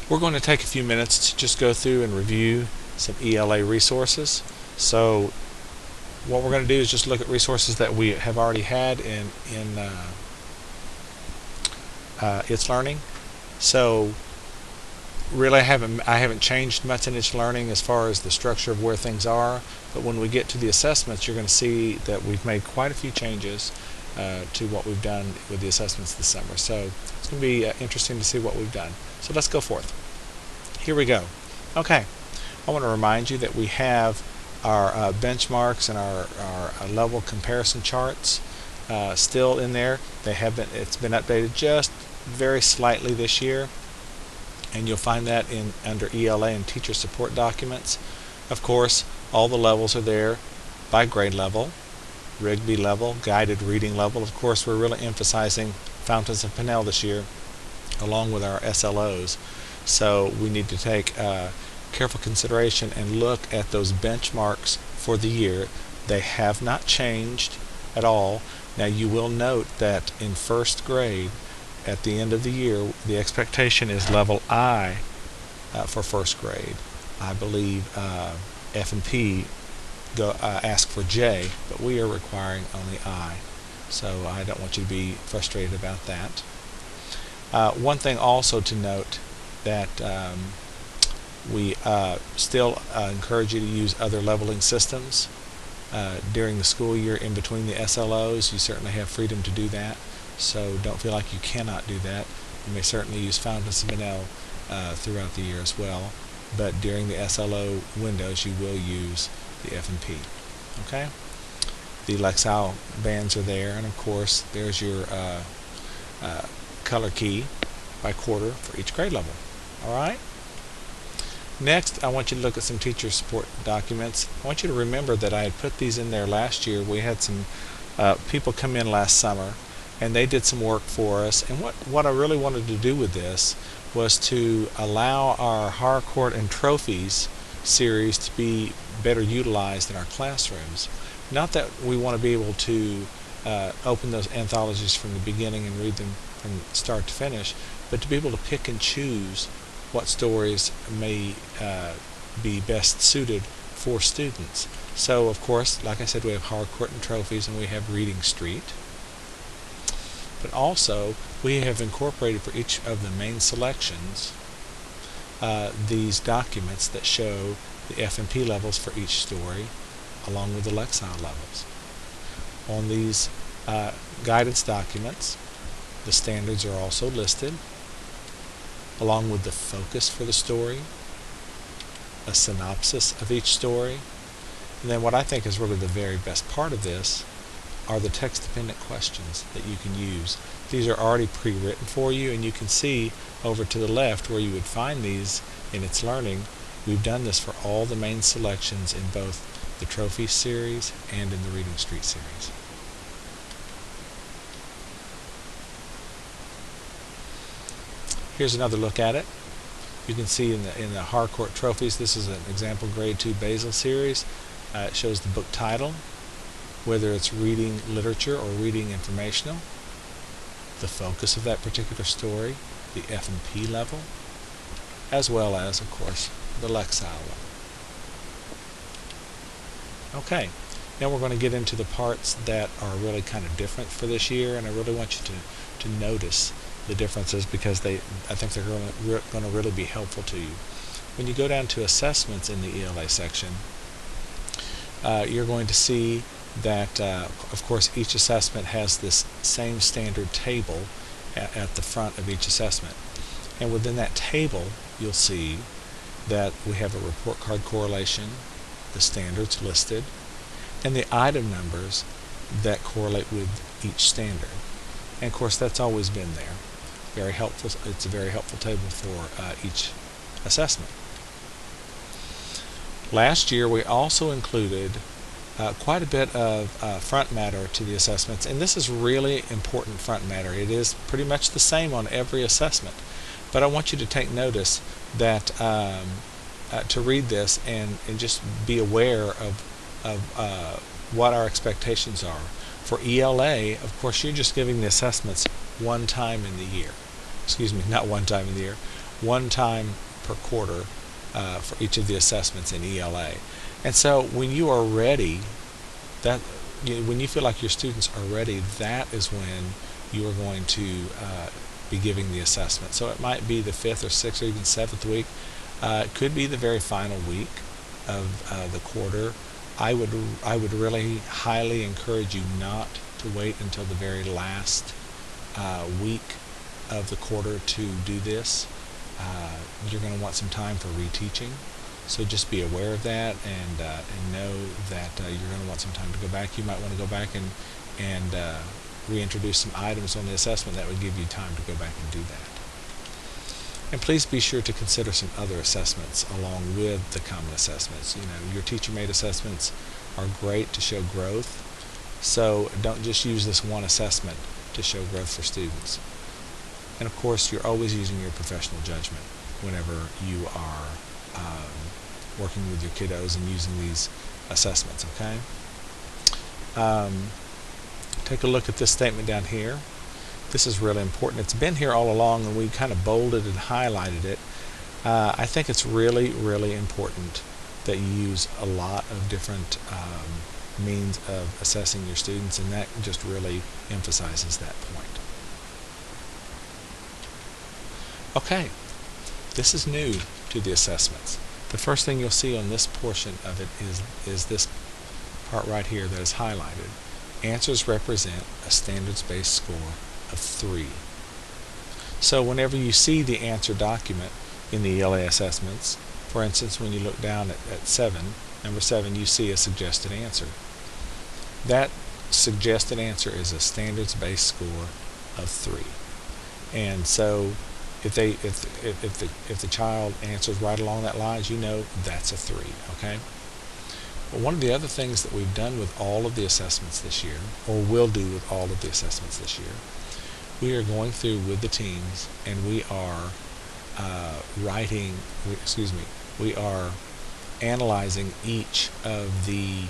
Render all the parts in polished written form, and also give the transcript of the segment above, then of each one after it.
we're going to take a few minutes to just go through and review some ELA resources. So what we're going to do is just look at resources that we have already had in It's Learning. So really, I haven't changed much in It's Learning as far as the structure of where things are, but when we get to the assessments, you're going to see that we've made quite a few changes to what we've done with the assessments this summer. So it's going to be interesting to see what we've done. So let's go forth. Here we go. Okay, I want to remind you that we have our benchmarks and our level comparison charts still in there. It's been updated just very slightly this year, and you'll find that under ELA and teacher support documents. Of course, all the levels are there by grade level, Rigby level, guided reading level. Of course, we're really emphasizing Fountains of Pinnell this year, along with our SLOs. So we need to take careful consideration and look at those benchmarks for the year. They have not changed at all. Now you will note that in first grade, at the end of the year, the expectation is level I for first grade. I believe F&P ask for J, but we are requiring only I. So I don't want you to be frustrated about that. One thing also to note that we still encourage you to use other leveling systems during the school year in between the SLOs. You certainly have freedom to do that, so don't feel like you cannot do that. You may certainly use Fountains of Pinnell throughout the year as well, but during the SLO windows you will use the F&P. Okay? The Lexile bands are there, and of course there's your color key by quarter for each grade level. Alright? Next, I want you to look at some teacher support documents. I want you to remember that I had put these in there last year. We had some people come in last summer, and they did some work for us. And what I really wanted to do with this was to allow our Harcourt and Trophies series to be better utilized in our classrooms. Not that we want to be able to open those anthologies from the beginning and read them from start to finish, but to be able to pick and choose what stories may be best suited for students. So of course, like I said, we have Harcourt and Trophies, and we have Reading Street. But also, we have incorporated for each of the main selections these documents that show the F&P levels for each story, along with the Lexile levels. On these guidance documents, the standards are also listed, along with the focus for the story, a synopsis of each story, and then what I think is really the very best part of this are the text-dependent questions that you can use. These are already pre-written for you, and you can see over to the left where you would find these in It's Learning. We've done this for all the main selections in both the Trophy series and in the Reading Street series. Here's another look at it. You can see in the Harcourt Trophies, this is an example grade 2 Basel series. It shows the book title, whether it's reading literature or reading informational, the focus of that particular story, the F&P level, as well as, of course, the Lexile level. Okay, now we're going to get into the parts that are really kind of different for this year, and I really want you to notice the differences because I think they're going to really be helpful to you. When you go down to assessments in the ELA section, you're going to see that, of course, each assessment has this same standard table at the front of each assessment. And within that table, you'll see that we have a report card correlation, the standards listed, and the item numbers that correlate with each standard. And of course, that's always been there. Very helpful. It's a very helpful table for each assessment. Last year, we also included quite a bit of front matter to the assessments, and this is really important front matter. It is pretty much the same on every assessment, but I want you to take notice that to read this and just be aware of what our expectations are. For ELA, of course, you're just giving the assessments one time in the year. Excuse me, not one time in the year. one time per quarter for each of the assessments in ELA. And so when you are ready, when you feel like your students are ready, that is when you are going to be giving the assessment. So it might be the 5th or 6th or even 7th week. It could be the very final week of the quarter. I would really highly encourage you not to wait until the very last week of the quarter to do this. You're going to want some time for reteaching, so just be aware of that and know that you're going to want some time to go back. You might want to go back and reintroduce some items on the assessment that would give you time to go back and do that. And please be sure to consider some other assessments along with the common assessments. Your teacher-made assessments are great to show growth, so don't just use this one assessment to show growth for students. And of course, you're always using your professional judgment whenever you are working with your kiddos and using these assessments, okay? Take a look at this statement down here. This is really important. It's been here all along, and we kind of bolded and highlighted it. I think it's really, really important that you use a lot of different means of assessing your students, and that just really emphasizes that point. Okay, this is new to the assessments. The first thing you'll see on this portion of it is this part right here that is highlighted. Answers represent a standards-based score of 3. So whenever you see the answer document in the ELA assessments, for instance, when you look down at number 7, you see a suggested answer. That suggested answer is a standards-based score of 3. And so if the child answers right along that line, you know that's a 3, okay? But one of the other things that we've done with all of the assessments this year, or will do with all of the assessments this year, we are going through with the teams, and we are we are analyzing each of the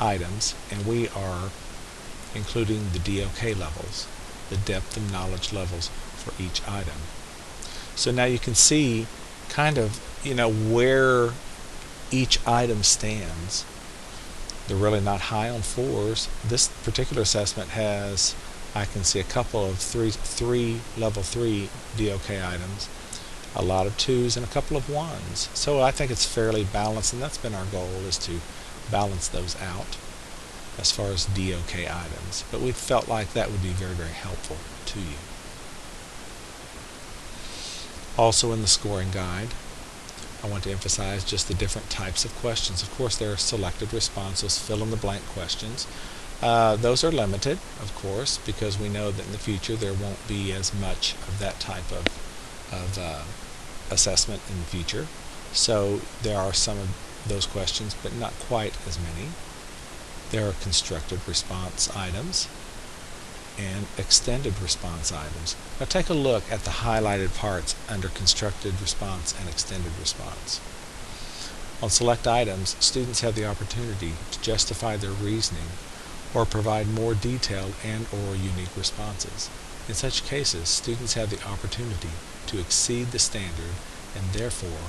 items, and we are including the DOK levels, the depth of knowledge levels for each item. So now you can see kind of, where each item stands. They're really not high on 4s. This particular assessment has, I can see a couple of three level 3 DOK items, a lot of 2s, and a couple of 1s. So I think it's fairly balanced, and that's been our goal, is to balance those out as far as DOK items. But we felt like that would be very, very helpful to you. Also in the scoring guide, I want to emphasize just the different types of questions. Of course, there are selected responses, fill-in-the-blank questions. Those are limited, of course, because we know that in the future there won't be as much of that type of assessment in the future. So there are some of those questions, but not quite as many. There are constructed response items and extended response items. Now take a look at the highlighted parts under constructed response and extended response. On select items, students have the opportunity to justify their reasoning or provide more detailed and/or unique responses. In such cases, students have the opportunity to exceed the standard and therefore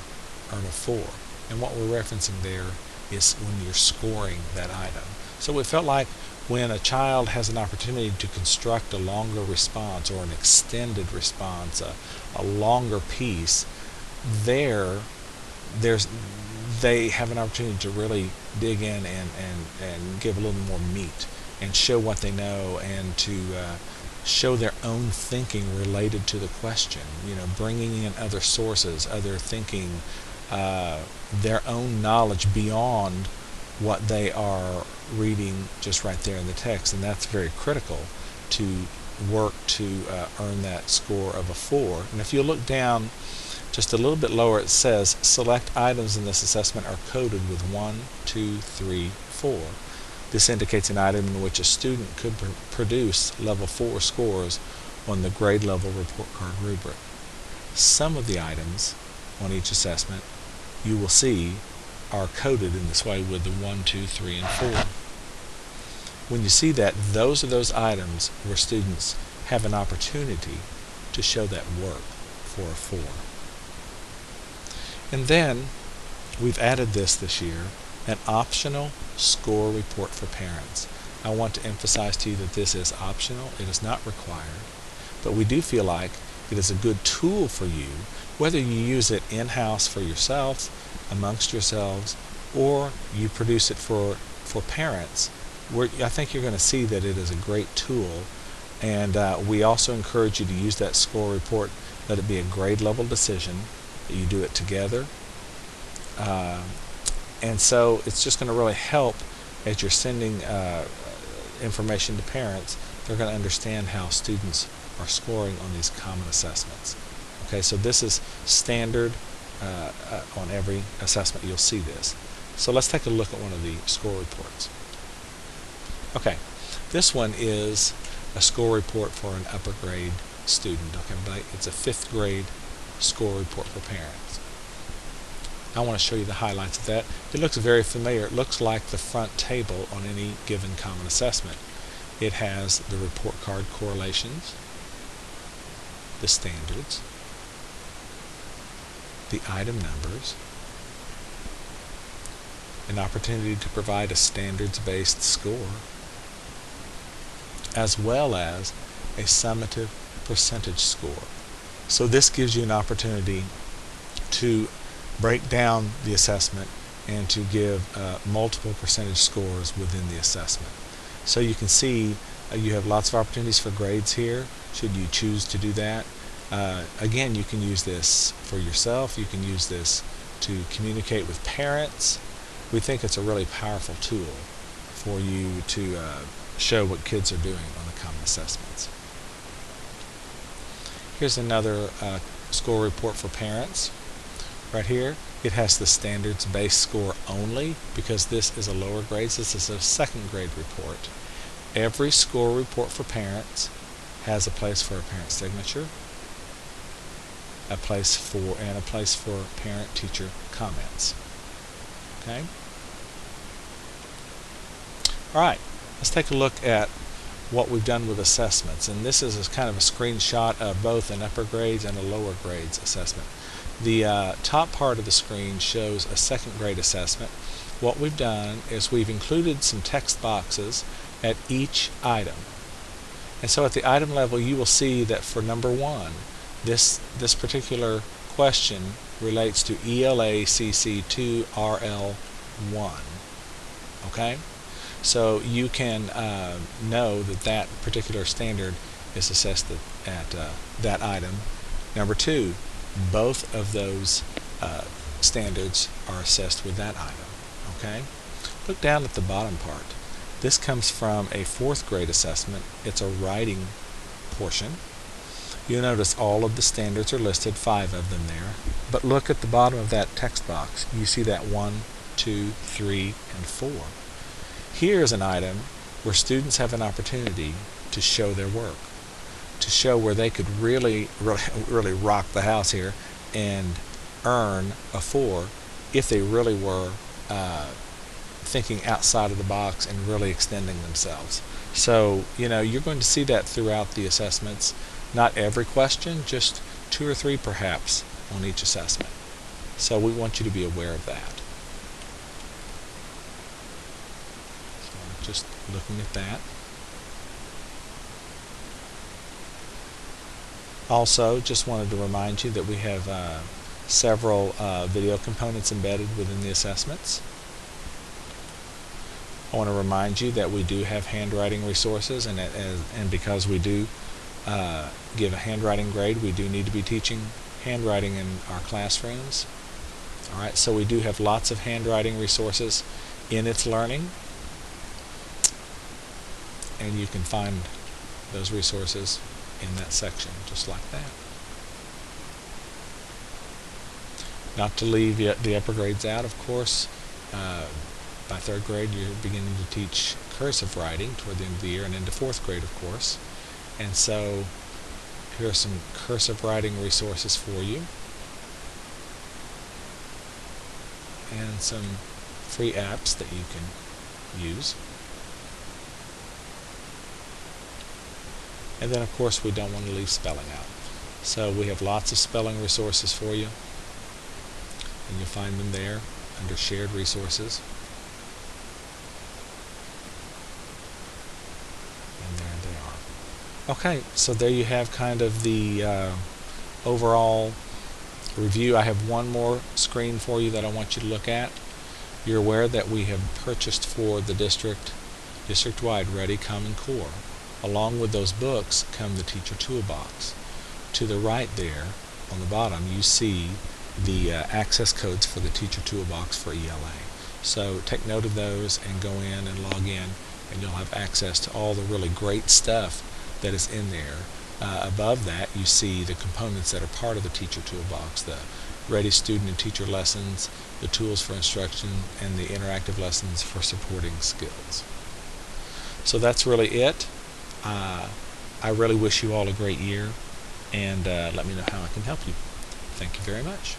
earn a 4. And what we're referencing there is when you're scoring that item. So we felt like when a child has an opportunity to construct a longer response or an extended response, a longer piece, they have an opportunity to really dig in and give a little more meat and show what they know, and to show their own thinking related to the question, bringing in other sources, other thinking, their own knowledge beyond what they are reading just right there in the text. And that's very critical to work to earn that score of a 4. And if you look down just a little bit lower, it says select items in this assessment are coded with 1, 2, 3, 4. This indicates an item in which a student could produce level 4 scores on the grade level report card rubric. Some of the items on each assessment you will see are coded in this way with the 1, 2, 3, and 4. When you see that, those are those items where students have an opportunity to show that work for a 4. And then we've added this year, an optional score report for parents. I want to emphasize to you that this is optional. It is not required. But we do feel like it is a good tool for you, whether you use it in-house for yourself, amongst yourselves, or you produce it for parents. I think you're going to see that it is a great tool. And we also encourage you to use that score report. Let it be a grade level decision, that you do it together. And so it's just going to really help as you're sending information to parents. They're going to understand how students are scoring on these common assessments. Okay, so this is standard on every assessment. You'll see this. So let's take a look at one of the score reports. Okay, this one is a score report for an upper grade student. Okay, but it's a 5th grade score report for parents. I want to show you the highlights of that. It looks very familiar. It looks like the front table on any given common assessment. It has the report card correlations, the standards, the item numbers, an opportunity to provide a standards-based score, as well as a summative percentage score. So this gives you an opportunity to break down the assessment and to give multiple percentage scores within the assessment. So you can see you have lots of opportunities for grades here, should you choose to do that. Again, you can use this for yourself. You can use this to communicate with parents. We think it's a really powerful tool for you to show what kids are doing on the common assessments. Here's another score report for parents. Right here, it has the standards-based score only because this is a lower grade. This is a 2nd grade report. Every score report for parents has a place for a parent signature, a place for parent-teacher comments. Okay. All right. Let's take a look at what we've done with assessments, and this is kind of a screenshot of both an upper grades and a lower grades assessment. The top part of the screen shows a 2nd grade assessment. What we've done is we've included some text boxes at each item. And so at the item level, you will see that for number 1, this particular question relates to ELA CC2 RL1. Okay? So you can know that particular standard is assessed at that item. Number 2, both of those standards are assessed with that item. Okay? Look down at the bottom part. This comes from a 4th grade assessment. It's a writing portion. You'll notice all of the standards are listed, 5 of them there. But look at the bottom of that text box. You see that 1, 2, 3, and 4. Here's an item where students have an opportunity to show their work, to show where they could really rock the house here and earn a 4 if they really were thinking outside of the box and really extending themselves. So, you're going to see that throughout the assessments. Not every question, just 2 or 3 perhaps on each assessment. So we want you to be aware of that. So just looking at that. Also, just wanted to remind you that we have several video components embedded within the assessments. I want to remind you that we do have handwriting resources, and because we do give a handwriting grade, we do need to be teaching handwriting in our classrooms. All right, so we do have lots of handwriting resources in its learning, and you can find those resources in that section, just like that. Not to leave the upper grades out, of course. By 3rd grade, you're beginning to teach cursive writing toward the end of the year, and into 4th grade, of course. And so here are some cursive writing resources for you, and some free apps that you can use. And then, of course, we don't want to leave spelling out. So we have lots of spelling resources for you. and you'll find them there under Shared Resources. And there they are. Okay, so there you have kind of the overall review. I have one more screen for you that I want you to look at. You're aware that we have purchased for the district-wide Ready Common Core. Along with those books come the Teacher Toolbox. To the right there, on the bottom, you see the access codes for the Teacher Toolbox for ELA. So take note of those and go in and log in, and you'll have access to all the really great stuff that is in there. Above that, you see the components that are part of the Teacher Toolbox, the Ready Student and Teacher lessons, the tools for instruction, and the interactive lessons for supporting skills. So that's really it. I really wish you all a great year, and let me know how I can help you. Thank you very much.